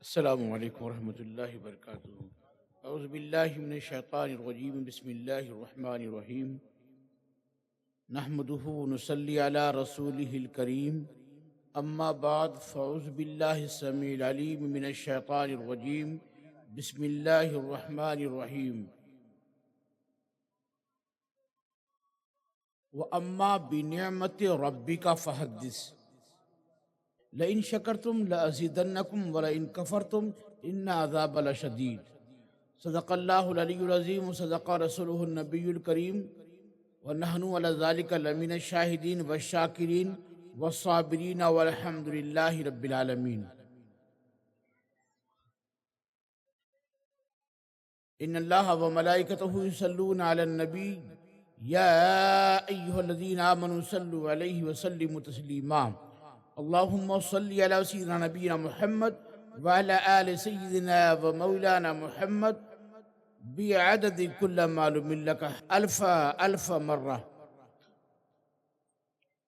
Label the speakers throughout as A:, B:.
A: السلام علیکم ورحمۃ اللہ وبرکاتہ۔ اعوذ باللہ من الشیطان الرجیم، بسم اللہ الرحمن الرحیم، نحمدہ ونصلی علی رسولہ الکریم، اما بعد فاعوذ باللہ السمیع العلیم من الشیطان الرجیم، بسم اللہ الرحمن الرحیم۔ وَأَمَّا بِنِعْمَةِ رَبِّكَ فَحَدِّثْ لَئِن شَكَرْتُمْ لَأَزِيدَنَّكُمْ وَلَئِن كَفَرْتُمْ إِنَّ عَذَابَ لَشَدِيدٌ۔ صدق اللہ العلی العظیم وصدق رسولہ النبی الکریم، وَنَحْنُ عَلَى ذَلِكَ لَمِنَ الشَّاهِدِينَ وَالشَّاكِرِينَ وَالصَّابِرِينَ وَالْحَمْدُ لِلَّهِ رَبِّ الْعَالَمِينَ۔ إِنَّ اللَّهَ وَمَلَائِكَتَهُ يُصَلُّونَ عَلَى النَّبِيِّ يَا أَيُّهَا الَّذِينَ آمَنُوا صَلُّوا عَلَيْهِ وَسَلِّمُوا تَسْلِيمًا۔ اللہم صلی علی سیدنا نبینا محمد وعلی آل سیدنا و مولانا محمد بعدد کل معلوم لک الف مرہ۔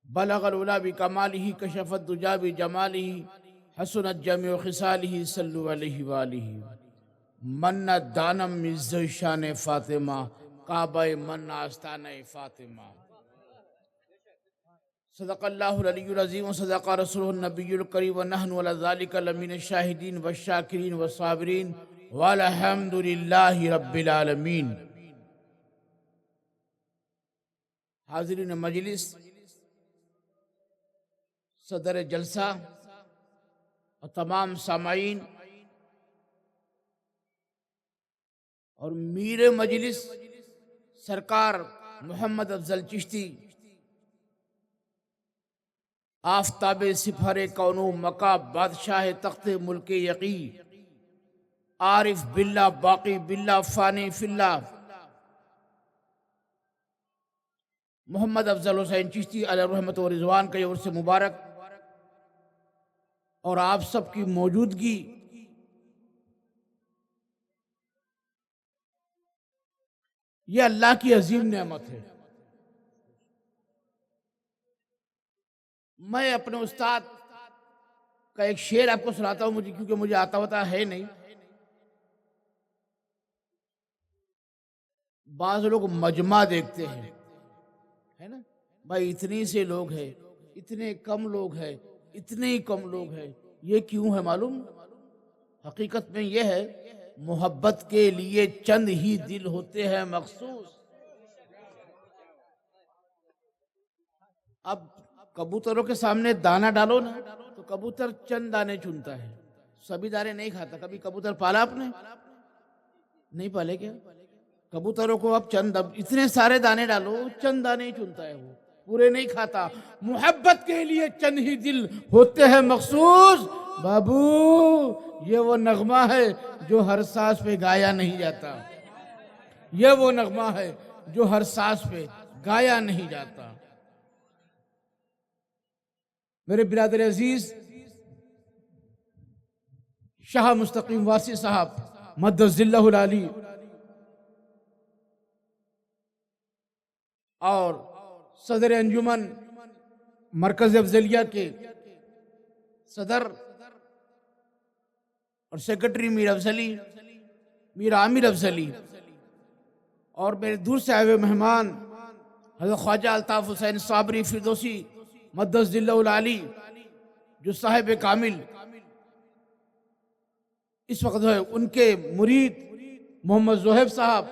A: بلغ العلا بکمالہ، کشف الدجی بجمالہ، حسنت جمیع خصالہ، صلو علیہ وآلہ۔ من دانم مز شان فاطمہ، کعبہ من آستانہ فاطمہ۔ صدق اللہ العلی العظیم وصدق رسولہ النبی الکریم، ونحن علی ذلک لمن الشاہدین والشاکرین والصابرین والحمد للہ رب العالمین۔ حاضرین مجلس، صدر جلسہ اور تمام سامعین اور میر مجلس سرکار محمد افضل چشتی، آفتاب سپہر کون و مکا، بادشاہ تخت ملک یقی، عارف باللہ باقی باللہ فانی فی اللہ، محمد افضل حسین چشتی علیہ رحمت و رضوان کا یہ عرص مبارک اور آپ سب کی موجودگی یہ اللہ کی عظیم نعمت ہے۔ میں اپنے استاد کا ایک شعر آپ کو سناتا ہوں، کیونکہ مجھے آتا ہوتا ہے نہیں۔ بعض لوگ مجمع دیکھتے ہیں، ہے نا بھائی، اتنی سے لوگ ہیں، اتنے کم لوگ ہیں، اتنے ہی کم لوگ ہیں، یہ کیوں ہے معلوم؟ حقیقت میں یہ ہے، محبت کے لیے چند ہی دل ہوتے ہیں مخصوص۔ اب کبوتروں کے سامنے دانہ ڈالو نا تو کبوتر چند دانے چنتا ہے، سبھی دانے نہیں کھاتا۔ کبھی کبوتر پالا آپ نے؟ نہیں پالے کیا؟ کبوتروں کو اب اتنے سارے دانے ڈالو، چند دانے ہی چنتا ہے، وہ پورے نہیں کھاتا۔ محبت کے لیے چند ہی دل ہوتے ہیں مخصوص۔ بابو، یہ وہ نغمہ ہے جو ہر سانس پہ گایا نہیں جاتا، یہ وہ نغمہ ہے جو ہر سانس پہ گایا نہیں جاتا۔ میرے برادر عزیز شاہ مستقیم واسی صاحب مدد ذلہ العالی اور صدر انجمن مرکز افضلیہ کے صدر اور سیکرٹری میر افضلی، میر عامر افضلی، اور میرے دور سے آئے ہوئے مہمان حضرت خواجہ الطاف حسین صابری فردوسی مدد ذلہ العالی، جو صاحب کامل اس وقت ہے، ان کے مرید محمد زہیب صاحب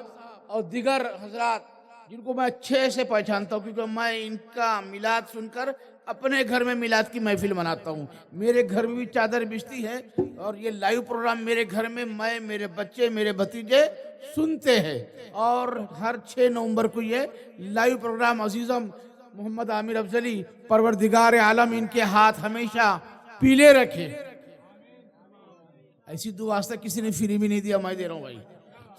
A: اور دیگر حضرات جن کو میں اچھے سے پہچانتا ہوں، کیونکہ میں ان کا میلاد سن کر اپنے گھر میں میلاد کی محفل مناتا ہوں۔ میرے گھر میں بھی چادر بچھتی ہے اور یہ لائیو پروگرام میرے گھر میں میرے بچے، میرے بھتیجے سنتے ہیں، اور ہر 6 نومبر کو یہ لائیو پروگرام عزیزم محمد عامر افضلی پروردگار عالم ان کے ہاتھ ہمیشہ پیلے رکھے۔ ایسی دعا آج تک کسی نے فری بھی نہیں دیا، میں دے رہا ہوں بھائی۔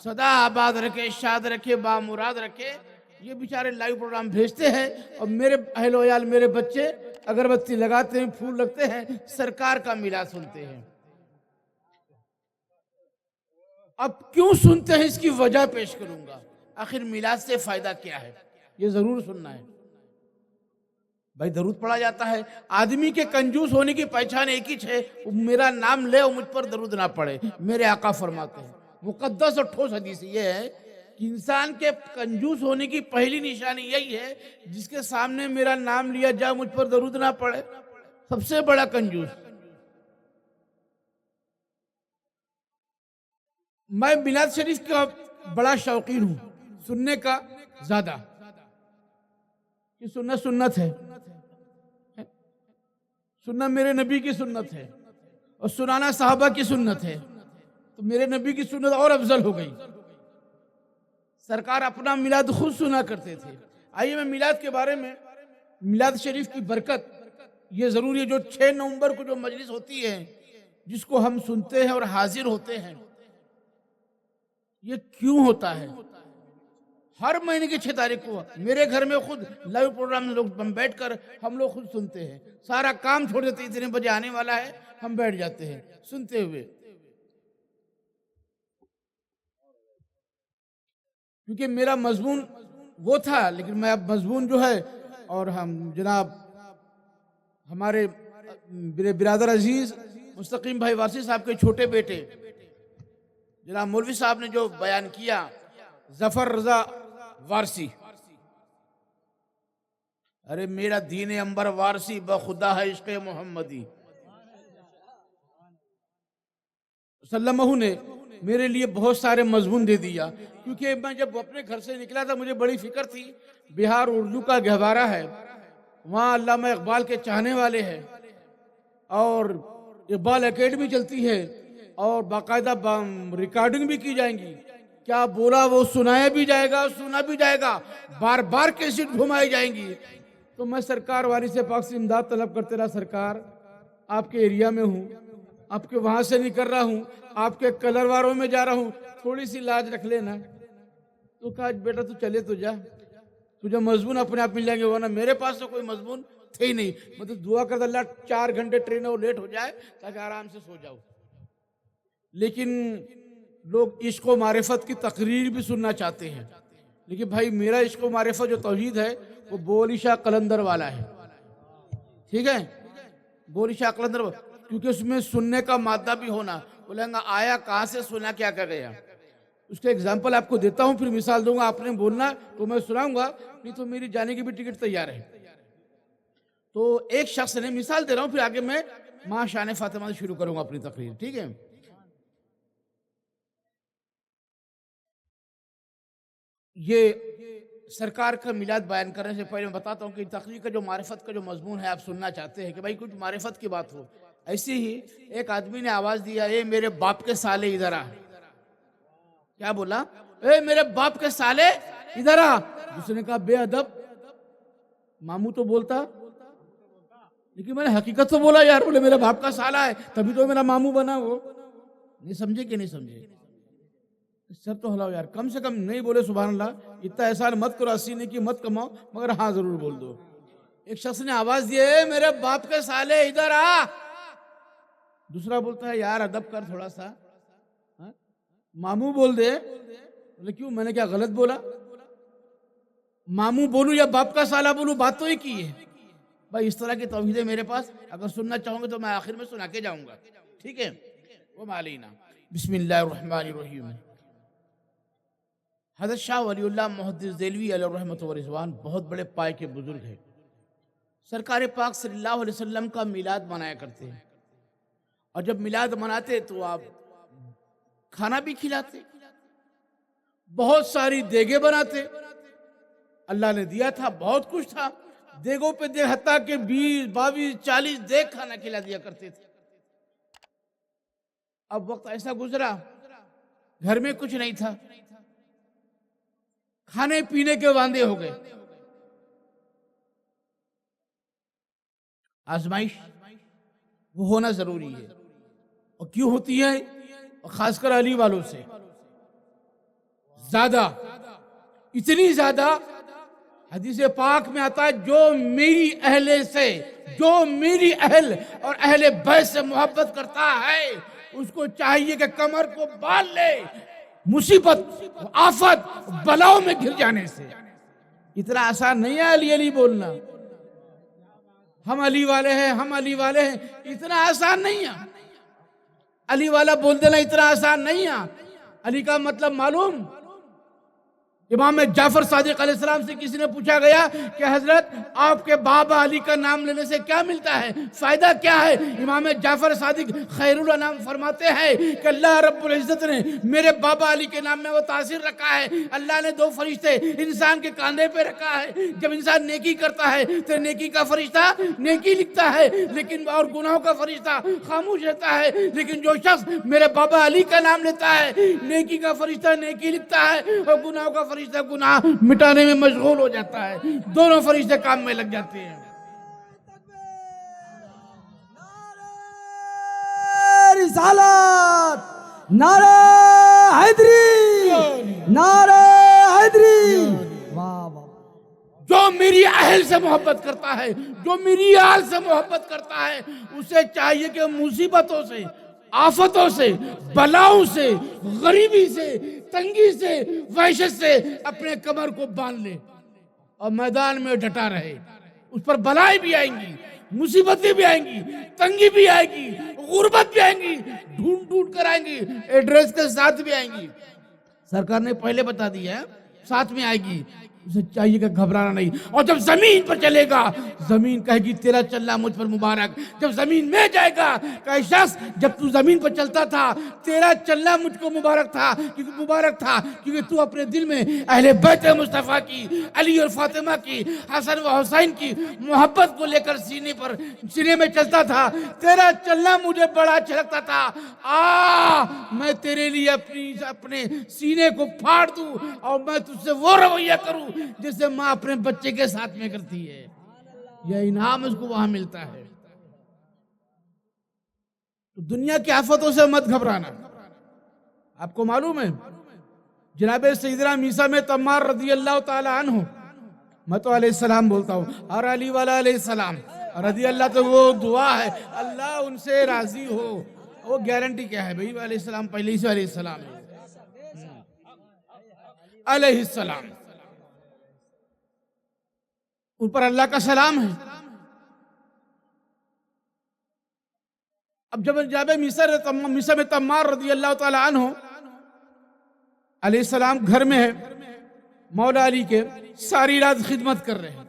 A: سدا آباد رکھے، شاد رکھے، بامراد رکھے۔ یہ بیچارے لائیو پروگرام بھیجتے ہیں اور میرے اہل ویال، میرے بچے اگربتی لگاتے ہیں، پھول لگتے ہیں، سرکار کا میلاد سنتے ہیں۔ اب کیوں سنتے ہیں اس کی وجہ پیش کروں گا۔ آخر میلاد سے فائدہ کیا ہے، یہ ضرور سننا ہے۔ بھائی درود پڑھا جاتا ہے. آدمی کے کنجوس ہونے کی پہچان ایک ہی ہے, میرا نام لے اور مجھ پر درود نہ پڑھے. میرے آقا فرماتے ہیں, مقدس اور ٹھوس حدیث یہ ہے کہ انسان کے کنجوس ہونے کی پہلی نشانی یہی ہے جس کے سامنے میرا نام لیا جائے مجھ پر درود نہ پڑھے. سب سے بڑا کنجوس. میں میلاد شریف کا بڑا شوقین ہوں, سننے کا زیادہ, کہ سننا سنت ہے, سننا میرے نبی کی سنت ہے, اور سنانا صحابہ کی سنت ہے. تو میرے نبی کی سنت اور افضل ہو گئی. سرکار اپنا میلاد خود سنا کرتے تھے. آئیے میں میلاد کے بارے میں, میلاد شریف کی برکت, یہ ضروری ہے جو 6 نومبر کو جو مجلس ہوتی ہے جس کو ہم سنتے ہیں اور حاضر ہوتے ہیں, یہ کیوں ہوتا ہے؟ ہر مہینے کی 6 تاریخ کو میرے گھر میں خود لائیو پروگرام میں لوگ بیٹھ کر ہم لوگ خود سنتے ہیں. سارا کام چھوڑ دیتے, اتنے بجے آنے والا ہے, ہم بیٹھ جاتے ہیں سنتے ہوئے. کیونکہ میرا مضمون وہ تھا, لیکن میں اب مضمون جو ہے, اور ہم جناب ہمارے برادر عزیز مستقیم بھائی وارسی صاحب کے چھوٹے بیٹے جناب مولوی صاحب نے جو بیان کیا, ظفر رضا وارسی, ارے میرا دین انبر وارسی بخدا ہے عشق محمدی سلمہ نے میرے لیے بہت سارے مضمون دے دیا. کیونکہ میں جب اپنے گھر سے نکلا تھا مجھے بڑی فکر تھی, بہار اردو کا گہوارہ ہے, وہاں علامہ اقبال کے چاہنے والے ہیں, اور اقبال اکیڈمی چلتی ہے, اور باقاعدہ ریکارڈنگ بھی کی جائیں گی. کیا بولا وہ سنایا بھی جائے گا, سنا بھی جائے گا, بار بار کیسٹ گھمائی جائیں گی. تو میں سرکار والی سے پاک سے امداد طلب کرتے رہا, سرکار آپ کے ایریا میں ہوں, آپ کے وہاں سے نکل رہا ہوں, آپ کے کلر واروں میں جا رہا ہوں, تھوڑی سی لاج رکھ لینا. تو کہا بیٹا تو چلے تو جا, تجھے مضمون اپنے آپ مل جائیں گے, ورنہ میرے پاس تو کوئی مضمون تھے ہی نہیں. مطلب دعا کرتا اللہ 4 گھنٹے ٹرین اور لیٹ ہو جائے تاکہ آرام سے سو جاؤ. لیکن لوگ عشق و معرفت کی تقریر بھی سننا چاہتے ہیں, لیکن بھائی میرا عشق و معرفت جو توحید ہے وہ بولی شاہ قلندر والا ہے. ٹھیک ہے, بولی شاہ قلندر, کیونکہ اس میں سننے کا مادہ بھی ہونا. بولیں گا آیا کہاں سے سنا, کیا کہہ گیا. اس کا ایگزامپل آپ کو دیتا ہوں, پھر مثال دوں گا, آپ نے بولنا تو میں سناؤں گا, نہیں تو میری جانے کی بھی ٹکٹ تیار ہے. تو ایک شخص نے, مثال دے رہا ہوں, پھر آگے میں ماں شان فاطمہ سے شروع کروں گا اپنی تقریر. ٹھیک ہے, یہ سرکار کا میلاد بیان کرنے سے پہلے میں بتاتا ہوں کہ تقریر کا جو معرفت کا جو مضمون ہے آپ سننا چاہتے ہیں کہ بھائی کچھ معرفت کی بات ہو. ایسی ہی ایک آدمی نے آواز دیا, اے میرے باپ کے سالے ادھر آ. کیا بولا؟ اے میرے باپ کے سالے ادھر آ. دوسرے نے کہا بے ادب, ماموں تو بولتا, لیکن میں نے حقیقت تو بولا یار. بولے میرے باپ کا سالہ ہے تبھی تو میرا ماموں بنا. وہ نہیں سمجھے کہ نہیں سمجھے؟ سب تو ہلاؤ یار, کم سے کم نہیں بولے سبحان اللہ, اتنا احسان مت کرو, 80 نے کی مت کماؤ, مگر ہاں ضرور بول دو. ایک شخص نے آواز دی, اے میرے باپ کے سالے ادھر آ. دوسرا بولتا ہے یار ادب کر تھوڑا سا, ماموں بول دے. بولے کیوں, میں نے کیا غلط بولا؟ ماموں بولوں یا باپ کا سالہ بولوں, بات تو ہی کی ہے. بھائی اس طرح کی توحید ہے میرے پاس, اگر سننا چاہوں گے تو میں آخر میں سنا کے جاؤں گا. ٹھیک ہے, وہ مالینا. بسم اللہ الرحمن الرحیم. حضرت شاہ ولی اللہ محدث دہلوی علیہ رحمت و رضوان بہت بڑے پائے کے بزرگ ہیں. سرکار پاک صلی اللہ علیہ وسلم کا میلاد منایا کرتے ہیں, اور جب میلاد مناتے تو آپ کھانا بھی کھلاتے, بہت ساری دیگیں بناتے. اللہ نے دیا تھا, بہت کچھ تھا, دیگوں پہ دیگ, حتیٰ کہ 20 22 40 دیگ کھانا کھلا دیا کرتے تھے. اب وقت ایسا گزرا, گھر میں کچھ نہیں تھا, کھانے پینے کے واندے ہو گئے. آزمائش وہ ہونا ضروری ہے, اور کیوں ہوتی ہے؟ خاص کر علی والوں سے زیادہ, اتنی زیادہ. حدیث پاک میں آتا ہے جو میری اہل سے, جو میری اہل اور اہل بیت سے محبت کرتا ہے اس کو چاہیے کہ کمر کو باندھ لے مصیبت, آفت, بلاؤں میں گر جانے سے. اتنا آسان نہیں ہے علی علی بولنا. ہم علی والے ہیں، ہم علی والے ہیں، اتنا آسان نہیں ہے. علی والا بول دینا اتنا آسان نہیں ہے. علی کا مطلب معلوم؟ امام جعفر صادق علیہ السلام سے کسی نے پوچھا گیا کہ حضرت آپ کے بابا علی کا نام لینے سے کیا ملتا ہے، فائدہ کیا ہے؟ امام جعفر صادق خیر الانام فرماتے ہیں کہ اللہ رب العزت نے میرے بابا علی کے نام میں وہ تاثیر رکھا ہے. اللہ نے دو فرشتے انسان کے کاندھے پہ رکھا ہے. جب انسان نیکی کرتا ہے تو نیکی کا فرشتہ نیکی لکھتا ہے، لیکن اور گناہوں کا فرشتہ خاموش رہتا ہے. لیکن جو شخص میرے بابا علی کا نام لیتا ہے، نیکی کا فرشتہ نیکی لکھتا ہے اور گناہوں کا فرشتہ گناہ مٹانے میں مشغول ہو جاتا ہے. دونوں فرشتے کام میں لگ جاتے ہیں.
B: رسالت، نعرہ حیدری، نعرہ حیدری. واہ واہ.
A: جو میری اہل سے محبت کرتا ہے، جو میری آل سے محبت کرتا ہے، اسے چاہیے کہ مصیبتوں سے، آفتوں سے، بلاؤں سے، غریبی سے، تنگی سے، وحشت سے اپنے کمر کو باندھ لے اور میدان میں ڈٹا رہے. اس پر بلائیں بھی آئیں گی، مصیبتیں بھی آئیں گی، تنگی بھی آئے گی، غربت بھی آئیں گی، ڈھونڈ ڈھونڈ کر آئیں گی، ایڈریس کے ساتھ بھی آئیں گی. سرکار نے پہلے بتا دیا ہے ساتھ میں آئے گی. اسے چاہیے کہ گھبرانا نہیں. اور جب زمین پر چلے گا زمین کہے گی تیرا چلنا مجھ پر مبارک. جب زمین میں جائے گا کہ شخص جب تو زمین پر چلتا تھا تیرا چلنا مجھ کو مبارک تھا، کیونکہ تو اپنے دل میں اہل بیت مصطفیٰ کی، علی اور فاطمہ کی، حسن و حسین کی محبت کو لے کر سینے میں چلتا تھا. تیرا چلنا مجھے بڑا اچھا لگتا تھا. میں تیرے لیے اپنے سینے کو پھاڑ دوں اور میں تجھ سے وہ رویہ کروں جسے ماں اپنے بچے کے ساتھ میں کرتی ہے. یہ انعام اس کو وہاں ملتا ہے. تو دنیا کی آفتوں سے مت گھبرانا. آپ کو معلوم ہے جناب سیدنا میثا میں تمار رضی اللہ تعالی عنہ، میں تو علیہ السلام بولتا ہوں اور علی والا علیہ السلام رضی اللہ، تو وہ دعا ہے اللہ ان سے راضی ہو. وہ گارنٹی کیا ہے بھئی؟ علیہ السلام پہلے ہی سے علیہ السلام ہے. علیہ السلام ان پر اللہ کا سلام ہے. اب جب جناب میثا میں تمار رضی اللہ تعالی عنہ علیہ السلام گھر میں ہے، مولا علی کے ساری رات خدمت کر رہے ہیں.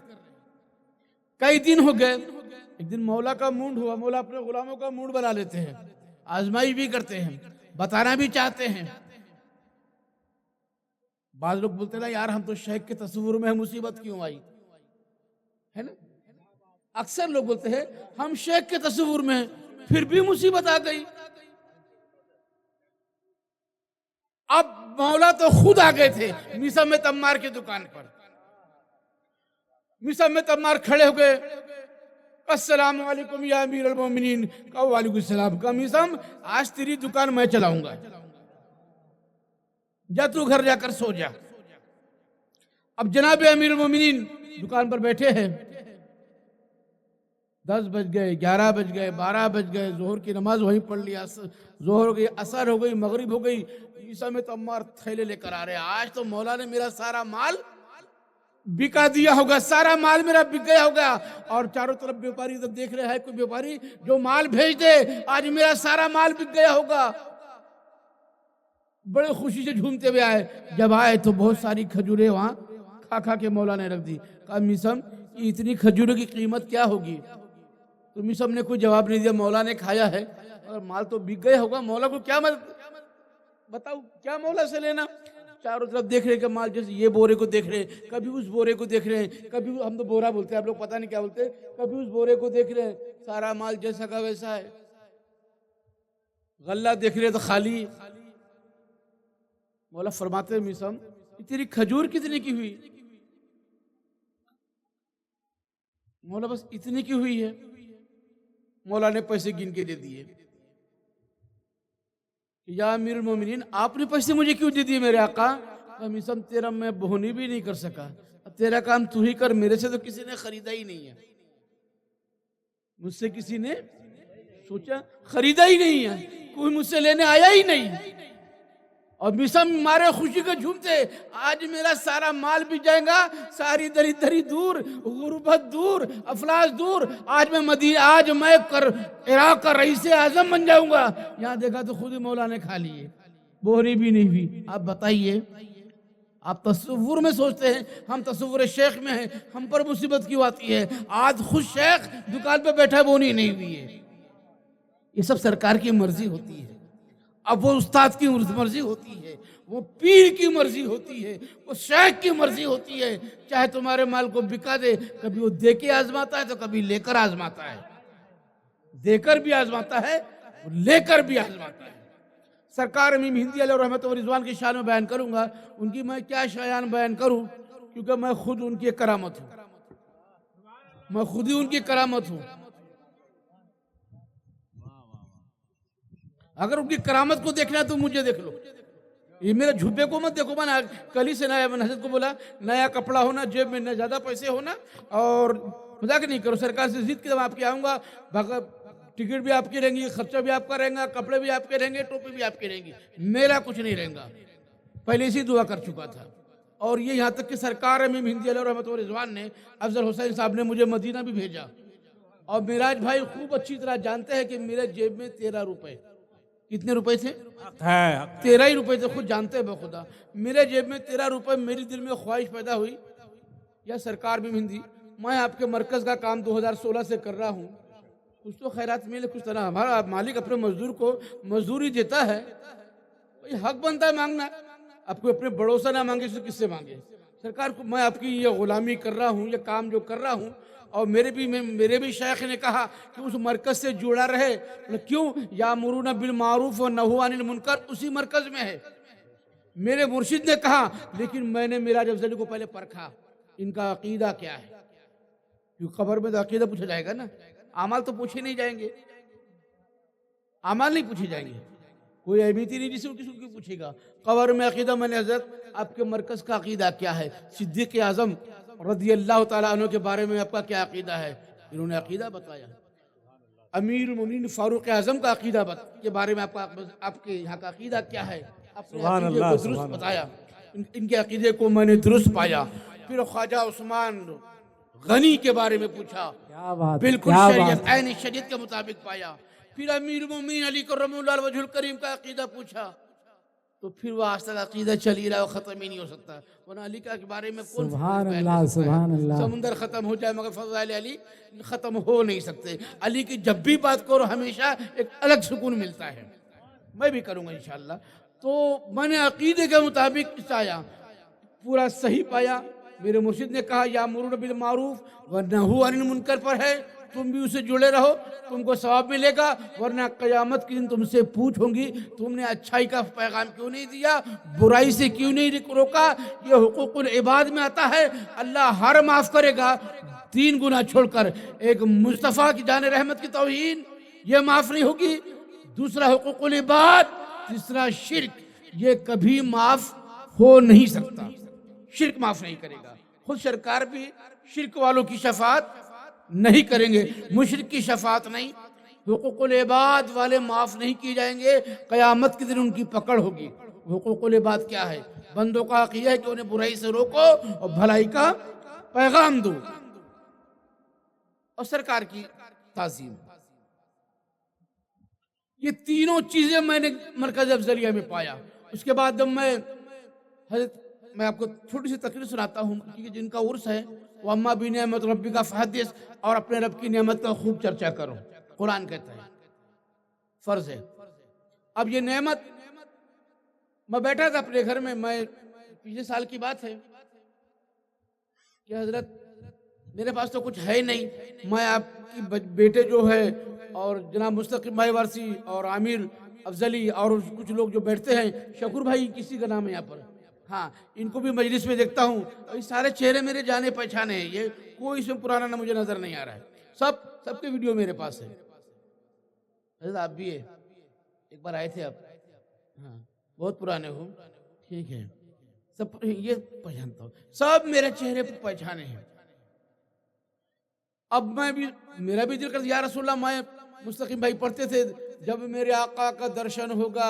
A: کئی دن ہو گئے. ایک دن مولا کا موڈ ہوا. مولا اپنے غلاموں کا موڈ بنا لیتے ہیں، آزمائی بھی کرتے ہیں، بتانا بھی چاہتے ہیں. بعض لوگ بولتے ہیں یار ہم تو شیخ کے تصور میں مصیبت کیوں آئی ہے نا. اکثر لوگ بولتے ہیں ہم شیخ کے تصور میں پھر بھی مصیبت آ گئی. اب مولا تو خود آ گئے تھے میثا میں تمار کی دکان پر. میثا میں تمار کھڑے ہو گئے. السلام علیکم یا امیر المومنین. کہا وعلیکم السلام. کہا میثا آج تیری دکان میں چلاؤں گا، جا تو گھر جا کر سو جا. اب جناب امیر المومنین دکان پر بیٹھے ہیں. 10 بج گئے، 11 بج گئے، 12 بج گئے. ظہر کی نماز وہیں پڑھ لیا، ظہر ہو گئی، عصر ہو گئی، مغرب ہو گئی. میثا میں تمار تھیلے لے کر آ رہے. آج تو مولا نے میرا سارا مال بکا دیا ہوگا، سارا مال میرا بک گیا ہوگا. اور چاروں طرف بیوپاری جب دیکھ رہے ہیں کوئی بیوپاری جو مال بھیج دے، آج میرا سارا مال بک گیا ہوگا. بڑے خوشی سے جھومتے ہوئے آئے. جب آئے تو بہت ساری کھجوریں وہاں کھا کھا کے مولا نے رکھ دی. کہا میثا یہ اتنی کھجوروں کی قیمت کیا ہوگی؟ تو میثا نے کوئی جواب نہیں دیا. مولا نے کھایا ہے اور مال تو بک گیا ہوگا، مولا کو کیا بتاؤ کیا مولا سے لینا. چاروں طرف دیکھ رہے کہ مال، جیسے یہ بورے کو دیکھ رہے ہیں، کبھی اس بورے کو دیکھ رہے ہیں، کبھی ہم تو بورا بولتے ہیں، آپ لوگ پتہ نہیں کیا بولتے ہیں، کبھی اس بورے کو دیکھ رہے ہیں. سارا مال جیسا کا ویسا ہے. غلہ دیکھ رہے تو خالی. مولا فرماتے ہیں میثا تیری کھجور کتنے کی ہوئی؟ مولا بس اتنی کی ہوئی ہے. مولا نے پیسے گن کے دے دیے. یا امیر المومنین آپ نے پیسے مجھے کیوں دے دیے میرے آقا؟ میثا تیرا میں بہونی بھی نہیں کر سکا، تیرا کام تو ہی کر، میرے سے تو کسی نے خریدا ہی نہیں ہے. مجھ سے کسی نے سوچا خریدا ہی نہیں ہے، کوئی مجھ سے لینے آیا ہی نہیں. اور مسم مارے خوشی کے جھومتے، آج میرا سارا مال بھی جائے گا، ساری دری دور، غربت دور، افلاس دور، آج میں عراق کا رئیس اعظم بن جاؤں گا۔ یہاں دیکھا تو خود ہی مولا نے کھا لیے، بوری بھی نہیں ہوئی۔ آپ بتائیے، آپ تصور میں سوچتے ہیں، ہم تصور شیخ میں ہیں، ہم پر مصیبت کیوں آتی ہے؟ آج خود شیخ دکان پہ بیٹھا بونی نہیں ہوئی ہے۔ یہ سب سرکار کی مرضی ہوتی ہے، اب وہ استاد کی مرضی ہوتی ہے، وہ پیر کی مرضی ہوتی ہے، وہ شیخ کی مرضی ہوتی ہے۔ چاہے تمہارے مال کو بکا دے، کبھی وہ دے کے آزماتا ہے تو کبھی لے کر آزماتا ہے، دے کر بھی آزماتا ہے، لے کر بھی آزماتا ہے۔ سرکار امیم ہندی علیہ رحمت و رضوان کی شان میں بیان کروں گا، ان کی میں کیا شایان بیان کروں، کیونکہ میں خود ان کی کرامت ہوں، میں خود ہی ان کی کرامت ہوں۔ اگر ان کی کرامت کو دیکھنا ہے تو مجھے دیکھ لو، یہ میرے جھبے کو مت دیکھو۔ میں نے کل ہی سے حضرت کو بولا، نیا کپڑا ہونا، جیب میں زیادہ پیسے ہونا، اور مذاق نہیں کرو، سرکار سے ضد کے میں آپ کے آؤں گا، ٹکٹ بھی آپ کی رہیں گی، خرچہ بھی آپ کا رہیں گا، کپڑے بھی آپ کے رہیں گے، ٹوپی بھی آپ کی رہیں گی، میرا کچھ نہیں رہیں گا۔ پہلے اسی دعا کر چکا تھا۔ اور یہ یہاں تک کہ سرکار امیم ہندی علیہ رحمت و رضوان نے، افضل حسین صاحب نے مجھے مدینہ بھی بھیجا، اور معراج بھائی خوب اچھی طرح جانتے ہیں کہ میرے جیب میں 13 روپے، کتنے روپے تھے؟ 13 ہی روپے تھے، خود جانتے ہیں بخدا۔ میرے جیب میں 13 روپے، میری دل میں خواہش پیدا ہوئی، یا سرکار بھی ہندی، میں آپ کے مرکز کا کام 2016 سے کر رہا ہوں، کچھ تو خیرات ملے، کچھ طرح ہمارا مالک اپنے مزدور کو مزدوری دیتا ہے، حق بنتا ہے مانگنا، آپ کو اپنے بڑوں سے نہ مانگے تو کس سے مانگے؟ سرکار کو میں آپ کی یہ غلامی کر رہا ہوں، یہ کام جو کر رہا ہوں، اور میرے بھی شیخ نے کہا کہ اس مرکز سے جڑا رہے۔ کیوں؟ یامرون بالمعروف و نہون عن المنکر اسی مرکز میں ہے۔ میرے مرشد نے کہا، لیکن میں نے میراج افضلی کو پہلے پرکھا، ان کا عقیدہ کیا ہے، کیونکہ قبر میں تو عقیدہ پوچھا جائے گا نا، اعمال تو پوچھے نہیں جائیں گے، اعمال نہیں پوچھے جائیں گے، کوئی اہمیتی نہیں جسے کسی کو پوچھے گا۔ قبر میں عقیدہ، میں نے حضرت آپ کے مرکز کا عقیدہ کیا ہے، صدیق اعظم رضی اللہ تعالیٰ عنہ کے بارے میں آپ کا کیا عقیدہ ہے، انہوں نے عقیدہ بتایا۔ امیر المومنین فاروق اعظم کا عقیدہ کے بارے میں آپ کے یہاں کا عقیدہ کیا ہے، اپنے عقیدے کو درست بتایا، ان کے عقیدے کو میں نے درست پایا۔ پھر خواجہ عثمان غنی کے بارے میں پوچھا، بالکل شریعت عین شریعت کے مطابق پایا۔ پھر امیر المومنین علی کرم اللہ وجہ الکریم کا عقیدہ پوچھا، تو پھر وہ آج تک عقیدہ چل ہی رہا ہے، ختم ہی نہیں ہو سکتا۔ ورنہ علی کے بارے میں کون
B: سبحان اللہ، سبحان اللہ،
A: سمندر ختم ہو جائے مگر فضائل علی ختم ہو نہیں سکتے۔ علی کی جب بھی بات کرو ہمیشہ ایک الگ سکون ملتا ہے، میں بھی کروں گا انشاءاللہ۔ تو میں نے عقیدے کے مطابق پایا، پورا صحیح پایا۔ میرے مرشد نے کہا یامرون بالمعروف و نہون عن المنکر پر ہے، تم بھی اسے جڑے رہو، تم کو ثواب ملے گا، ورنہ قیامت کے دن تم سے پوچھوں گی تم نے اچھائی کا پیغام کیوں نہیں دیا، برائی سے کیوں نہیں روکا۔ یہ حقوق العباد میں آتا ہے، اللہ ہر معاف کرے گا 3 گناہ چھوڑ کر، ایک مصطفیٰ کی جان رحمت کی توہین یہ معاف نہیں ہوگی، دوسرا حقوق العباد، تیسرا شرک، یہ کبھی معاف ہو نہیں سکتا، شرک معاف نہیں کرے گا۔ خود سرکار بھی شرک والوں کی شفاعت نہیں کریں گے، مشرک کی شفاعت نہیں، حقوق العباد والے معاف نہیں کی جائیں گے، قیامت کے دن ان کی پکڑ ہوگی۔ حقوق العباد کیا ہے؟ بندوں کا حق یہ ہے کہ انہیں برائی سے روکو اور بھلائی کا پیغام دو، اور سرکار کی تعظیم۔ یہ تینوں چیزیں میں نے مرکز افضلیہ میں پایا۔ اس کے بعد جب میں آپ کو چھوٹی سی تقریر سناتا ہوں، کیونکہ جن کا عرس ہے وہ اما بنعمت ربک فحدث، اور اپنے رب کی نعمت کا خوب چرچا کرو، قرآن کہتا ہے، فرض ہے۔ اب یہ نعمت، میں بیٹھا تھا اپنے گھر میں پچھلے سال کی بات ہے کہ حضرت میرے پاس تو کچھ ہے نہیں، میں آپ کی بیٹے جو ہے اور جناب مستقیم بھائی وارسی اور عامر افضلی اور کچھ لوگ جو بیٹھتے ہیں، شکور بھائی کسی کا نام ہے یہاں پر، ہاں، ان کو بھی مجلس میں دیکھتا ہوں، اور یہ سارے چہرے میرے جانے پہچانے ہیں، یہ کوئی اس میں پرانا نہ مجھے نظر نہیں آ رہا ہے، سب کے ویڈیو میرے پاس ہے۔ حضرت آپ بھی ہے، ایک بار آئے تھے آپ، ہاں، بہت پرانے ہو، ٹھیک ہے، سب یہ پہچانتا ہوں، سب میرے چہرے پر پہچانے ہیں۔ اب میرا بھی دل کرتا، یا رسول اللہ، میں مستقیم بھائی پڑھتے تھے، جب میرے آقا کا درشن ہوگا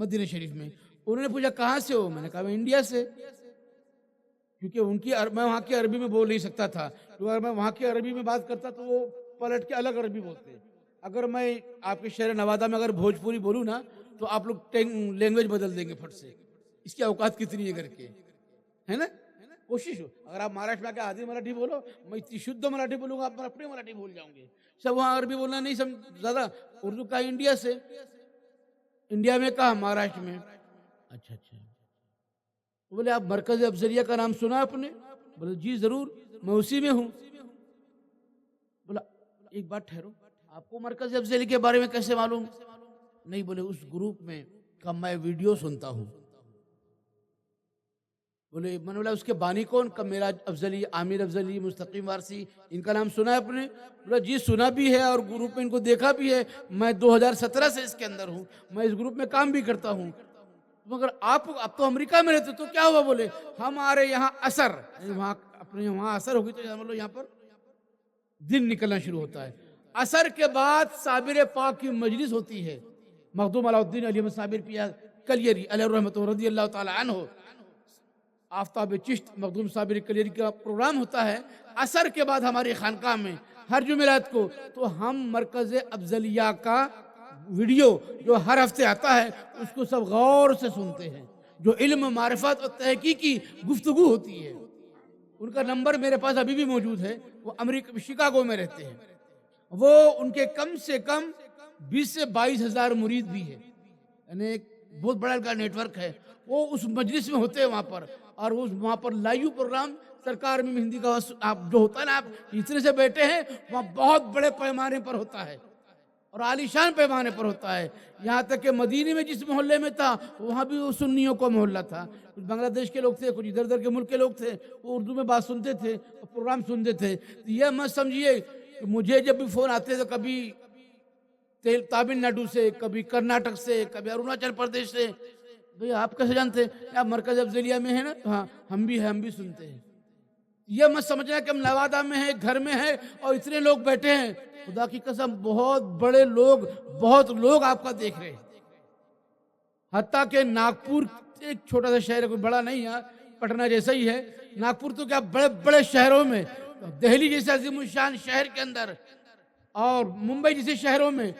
A: مدینہ شریف میں. انہوں نے پوچھا کہاں سے ہو؟ میں نے کہا میں انڈیا سے. کیونکہ میں وہاں کی عربی میں بول نہیں سکتا تھا، کیونکہ اگر میں وہاں کی عربی میں بات کرتا تو وہ پلٹ کے الگ عربی بولتے. اگر میں آپ کے شہر نوادہ میں اگر بھوجپوری بولوں نا تو آپ لوگ لینگویج بدل دیں گے پھٹ سے. اس کی اوقات کتنی ہے کر کے، ہے نا. کوشش ہو اگر آپ مہاراشٹر میں آ کے آدھی مراٹھی بولو، میں اتنی شدھ مراٹھی بولوں گا آپ اپنی مراٹھی بول جاؤں گے. سب وہاں عربی بولنا نہیں زیادہ. اردو کا انڈیا سے. انڈیا میں کہا؟ مہاراشٹر میں. اچھا اچھا. بولے آپ مرکز افضلیہ کا نام سنا آپ نے؟ بولے جی ضرور، میں اسی میں ہوں. بولا ایک بات ٹھہرو، آپ کو مرکز افضلیہ کے بارے میں کیسے معلوم؟ نہیں. بولے اس گروپ میں کا میں ویڈیو سنتا ہوں. بولے میں نے بولا اس کے بانی کون؟ کا میراج افضلی، عامر افضلی، مستقیم وارسی، ان کا نام سنا ہے آپ نے؟ بولا جی سنا بھی ہے اور گروپ میں ان کو دیکھا بھی ہے. میں 2017 سے اس کے اندر ہوں، میں اس گروپ میں کام بھی کرتا ہوں. مگر آپ اب تو امریکہ میں رہتے تو کیا ہوا؟ بولے ہمارے یہاں اثر، وہاں اپنے وہاں اثر ہوگی تو یہاں پر دن نکلنا شروع ہوتا ہے. اثر کے بعد صابر پاک کی مجلس ہوتی ہے. مخدوم علاء الدین علی احمد صابر پیر کلیری علیہ الرحمۃ رضی اللہ تعالی عنہ، آفتاب چشت مخدوم صابر کلیری کا پروگرام ہوتا ہے اثر کے بعد ہماری خانقاہ میں ہر جمعرات کو. تو ہم مرکز افضلیہ کا ویڈیو جو ہر ہفتے آتا ہے اس کو سب غور سے سنتے ہیں. جو علم، معرفت اور تحقیقی گفتگو ہوتی ہے. ان کا نمبر میرے پاس ابھی بھی موجود ہے. وہ امریکہ شکاگو میں رہتے ہیں. وہ ان کے کم سے کم 20 سے 22 ہزار مرید بھی ہے، یعنی ایک بہت بڑا کا نیٹ ورک ہے. وہ اس مجلس میں ہوتے ہیں وہاں پر، اور وہاں پر لائیو پروگرام سرکار میں ہندی کا آپ جو ہوتا ہے نا، آپ اتنے سے بیٹھے ہیں وہاں بہت بڑے پیمانے پر ہوتا ہے اور عالیشان پیمانے پر ہوتا ہے. یہاں تک کہ مدینے میں جس محلے میں تھا وہاں بھی وہ سنیوں کا محلہ تھا. کچھ بنگلہ دیش کے لوگ تھے، کچھ ادھر ادھر کے ملک کے لوگ تھے. وہ اردو میں بات سنتے تھے اور پروگرام سنتے تھے. یہ مت سمجھیے کہ مجھے جب بھی فون آتے تو کبھی تامل ناڈو سے، کبھی کرناٹک سے، کبھی اروناچل پردیش سے. بھئی آپ کیسے جانتے ہیں؟ آپ مرکز افضلیہ میں ہیں نا؟ ہاں ہم بھی سنتے ہیں. یہ مت سمجھنا کہ ہم نوادہ میں ہیں، گھر میں ہیں اور اتنے لوگ بیٹھے ہیں. خدا کی قسم بہت بڑے لوگ، بہت لوگ آپ کا دیکھ رہے ہیں. حتیٰ کہ ناگپور ایک چھوٹا سا شہر ہے، کوئی بڑا نہیں ہے، پٹنہ جیسا ہی ہے. ناگپور تو کیا بڑے بڑے شہروں میں، دہلی جیسے عظیم الشان شہر کے اندر اور ممبئی جیسے شہروں میں،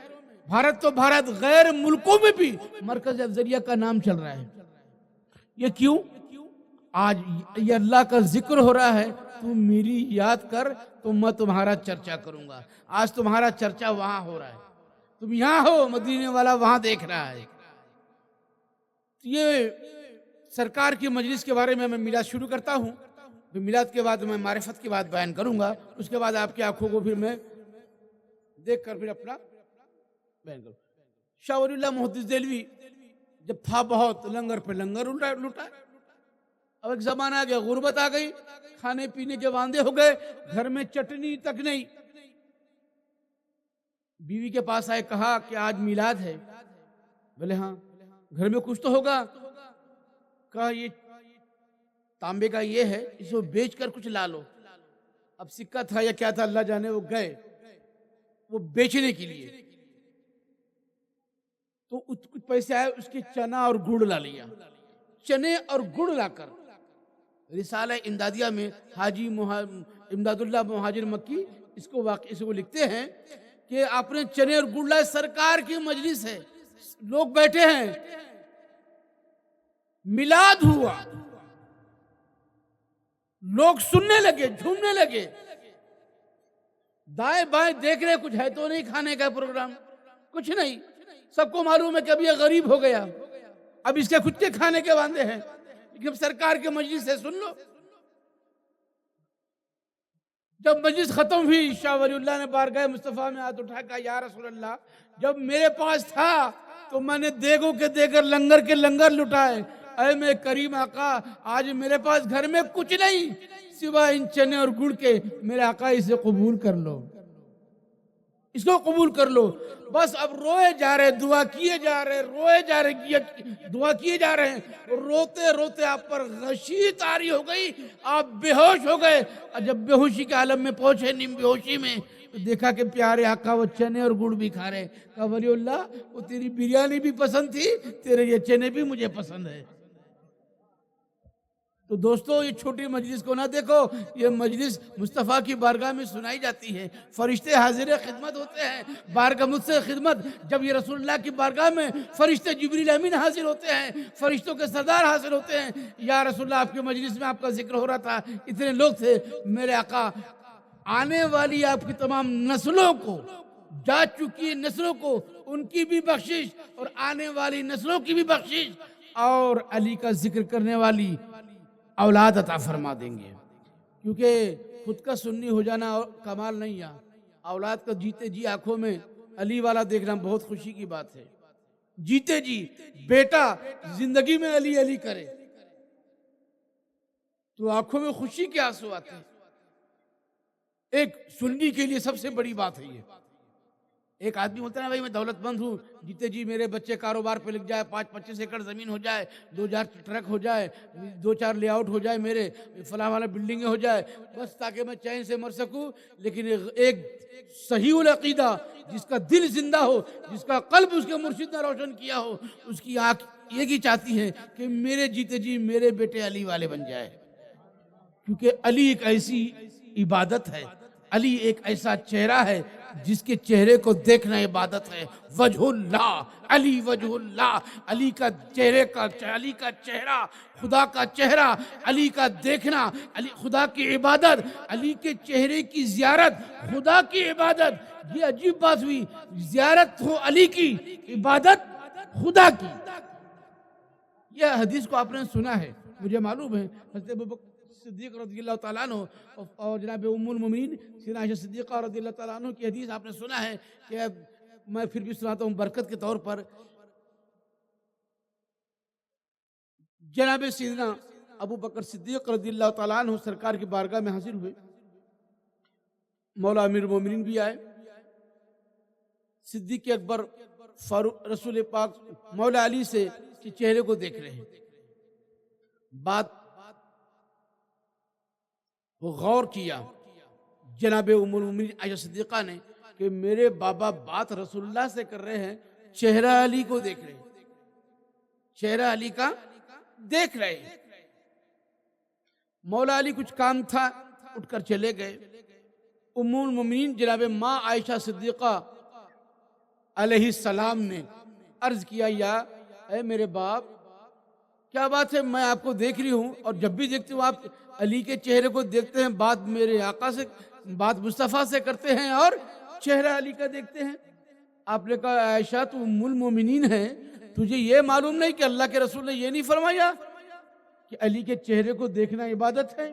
A: بھارت تو بھارت، غیر ملکوں میں بھی مرکز افضلیہ کا نام چل رہا ہے. یہ کیوں؟ آج یہ اللہ کا ذکر ہو رہا ہے. تم میری یاد کر تو میں تمہارا چرچا کروں گا. آج تمہارا چرچا وہاں ہو رہا ہے، تم یہاں ہو، مدینے والا وہاں دیکھ رہا ہے. یہ سرکار کی مجلس کے بارے میں میلاد شروع کرتا ہوں. میلاد کے بعد میں معرفت کی بات بیان کروں گا. اس کے بعد آپ کی آنکھوں کو پھر میں دیکھ کر پھر اپنا بیان کروں. شاہ ولی اللہ محدث دہلوی جب تھا بہت، لنگر پہ لنگر لوٹا. اب ایک زمانہ آ گیا، غربت آ گئی، کھانے پینے کے واندے ہو گئے، گھر میں چٹنی تک نہیں. بیوی کے پاس آئے، کہا کہ آج میلاد ہے. بولے ہاں. گھر میں کچھ تو ہوگا. کہا یہ تانبے کا یہ ہے، اس کو بیچ کر کچھ لا لو. اب سکہ تھا یا کیا تھا اللہ جانے. وہ گئے وہ بیچنے کے لیے، تو کچھ پیسے آئے، اس کے چنا اور گڑ لا لیا. چنے اور گڑ لا کر رسالہ امدادیہ میں حاجی امداد اللہ مہاجر مکی اس کو واقعی سے وہ لکھتے ہیں کہ آپ نے چنے اور گڑ لائے. سرکار کی مجلس ہے، لوگ بیٹھے ہیں، میلاد ہوا، لوگ سننے لگے، جھومنے لگے. دائیں بائیں دیکھ رہے، کچھ ہے تو نہیں کھانے کا پروگرام، کچھ نہیں. سب کو معلوم ہے کہ اب یہ غریب ہو گیا، اب اس کے خود کے کھانے کے واندے ہیں. لیکن سرکار کے مجلس ہے، سن لو. جب مجلس ختم ہوئی، شاہ ولی اللہ نے بارگاہ مصطفیٰ میں ہاتھ اٹھا، کہا یا رسول اللہ، جب میرے پاس تھا تو میں نے دیگوں کے دیگر لنگر کے لنگر لٹائے. اے میں کریم آقا، آج میرے پاس گھر میں کچھ نہیں سوائے ان چنے اور گڑ کے. میرے آقا اسے قبول کر لو، اس کو قبول کر لو. بس اب روئے جا رہے، دعا کیے جا رہے، روئے جا رہے، دعا کیے جا رہے ہیں. روتے روتے آپ پر غشی طاری ہو گئی، آپ بے ہوش ہو گئے. جب بے ہوشی کے عالم میں پہنچے، نیم بے ہوشی میں، دیکھا کہ پیارے آقا وہ چنے اور گڑ بھی کھا رہے، کہا ولی اللہ وہ تیری بریانی بھی پسند تھی، تیرے یہ چنے بھی مجھے پسند ہے۔ تو دوستو یہ چھوٹی مجلس کو نہ دیکھو، یہ مجلس مصطفیٰ کی بارگاہ میں سنائی جاتی ہے، فرشتے حاضر خدمت ہوتے ہیں، بارگاہ مجھ سے خدمت۔ جب یہ رسول اللہ کی بارگاہ میں فرشتے جبریل امین حاضر ہوتے ہیں، فرشتوں کے سردار حاضر ہوتے ہیں، یا رسول اللہ آپ کی مجلس میں آپ کا ذکر ہو رہا تھا، اتنے لوگ تھے، میرے آقا آنے والی آپ کی تمام نسلوں کو، جا چکی نسلوں کو ان کی بھی بخشش اور آنے والی نسلوں کی بھی بخشش اور علی کا ذکر کرنے والی اولاد عطا فرما دیں گے، کیونکہ خود کا سنی ہو جانا کمال نہیں ہے، اولاد کا جیتے جی آنکھوں میں علی والا دیکھنا بہت خوشی کی بات ہے۔ جیتے جی بیٹا زندگی میں علی علی کرے تو آنکھوں میں خوشی کے آنسو آتے ہیں۔ ایک سنی کے لیے سب سے بڑی بات ہے یہ۔ ایک آدمی ہوتا ہے نا بھائی میں دولت مند ہوں، جیتے جی میرے بچے کاروبار پہ لگ جائے، 5-25 ایکڑ زمین ہو جائے، 2,000 ٹرک ہو جائے، 2-4 لے آؤٹ ہو جائے، میرے فلاں والا بلڈنگیں ہو جائے، بس تاکہ میں چین سے مر سکوں۔ لیکن ایک صحیح العقیدہ جس کا دل زندہ ہو، جس کا قلب اس کے مرشد نے روشن کیا ہو، اس کی آنکھ یہ چاہتی ہے کہ میرے جیتے جی میرے بیٹے علی والے بن جائے، کیونکہ علی ایک ایسی عبادت ہے، علی ایک ایسا چہرہ ہے جس کے چہرے کو دیکھنا عبادت ہے۔ وجہ اللہ، علی وجہ اللہ، علی کا چہرہ خدا کا چہرہ، علی کا دیکھنا علی خدا کی عبادت، علی کے چہرے کی زیارت خدا کی عبادت۔ یہ عجیب بات ہوئی، زیارت ہو علی کی، عبادت خدا کی۔ یہ حدیث کو آپ نے سنا ہے، مجھے معلوم ہے حضرت ابوبکر صدیق رضی اللہ تعالیٰ عنہ اور جناب ام المومنین سیدہ عائشہ صدیقہ رضی اللہ تعالیٰ عنہ کی حدیث آپ نے سنا ہے، کہ میں پھر بھی سناتا ہوں برکت کے طور پر۔ جناب سیدنا ابوبکر صدیق رضی اللہ تعالیٰ عنہ سرکار کی بارگاہ میں حاضر ہوئے، مولا امیر المومنین بھی آئے، صدیق اکبر فاروق رسول پاک مولا علی سے چہرے کو دیکھ رہے ہیں، بات وہ غور کیا جناب ام المومنین عائشہ صدیقہ نے کہ میرے بابا بات رسول اللہ سے کر رہے ہیں، چہرہ علی کو دیکھ رہے ہیں، چہرہ علی کا دیکھ رہے ہیں۔ مولا علی کچھ کام تھا، اٹھ کر چلے گئے۔ ام المومنین جناب ماں عائشہ صدیقہ علیہ السلام نے عرض کیا، یا اے میرے باپ کیا بات ہے، میں آپ کو دیکھ رہی ہوں اور جب بھی دیکھتی ہوں آپ علی کے چہرے کو دیکھتے ہیں، بات میرے آقا سے، بات مصطفیٰ سے کرتے ہیں اور چہرہ علی کا دیکھتے ہیں۔ آپ نے کہا عائشہ تو ام المومنین ہے، تجھے یہ معلوم نہیں کہ اللہ کے رسول نے یہ نہیں فرمایا کہ علی کے چہرے کو دیکھنا عبادت ہے؟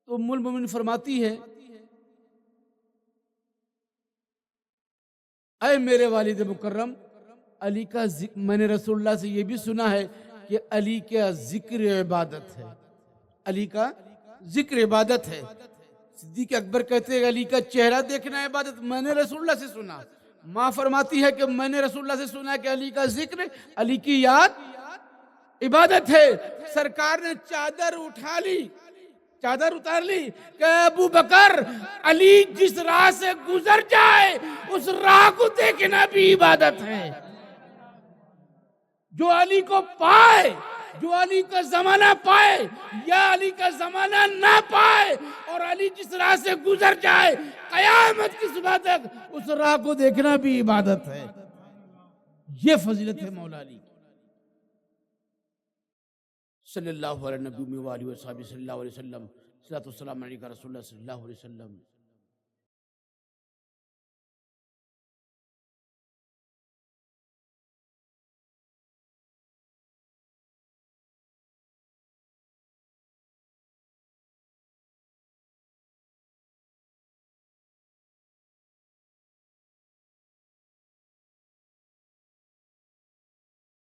A: تو ام المومنین فرماتی ہے اے میرے والد مکرم، علی کا ذکر میں نے رسول اللہ سے یہ بھی سنا ہے کہ علی کا ذکر عبادت ہے، علی کا ذکر عبادت ہے۔ صدیق اکبر کہتے ہیں علی کا چہرہ دیکھنا عبادت، میں نے رسول اللہ سے سنا۔ ماں فرماتی ہے کہ میں نے رسول اللہ سے سنا کہ علی کا ذکر، علی کی یاد عبادت ہے۔ سرکار نے چادر اٹھا لی، چادر اتار لی کہ ابو بکر علی جس راہ سے گزر جائے اس راہ کو دیکھنا بھی عبادت ہے۔ جو علی کو پائے، جو علی کا زمانہ پائے یا علی کا زمانہ نہ پائے اور علی جس راہ سے گزر جائے قیامت کی صبح تک اس راہ کو دیکھنا بھی عبادت ہے۔ یہ فضیلت ہے مولا علی کی۔ صلی اللہ علیہ نبی و آلہ و صحبہ صلی اللہ علیہ وسلم، صلاۃ والسلام علیکہ رسول اللہ صلی اللہ علیہ وسلم۔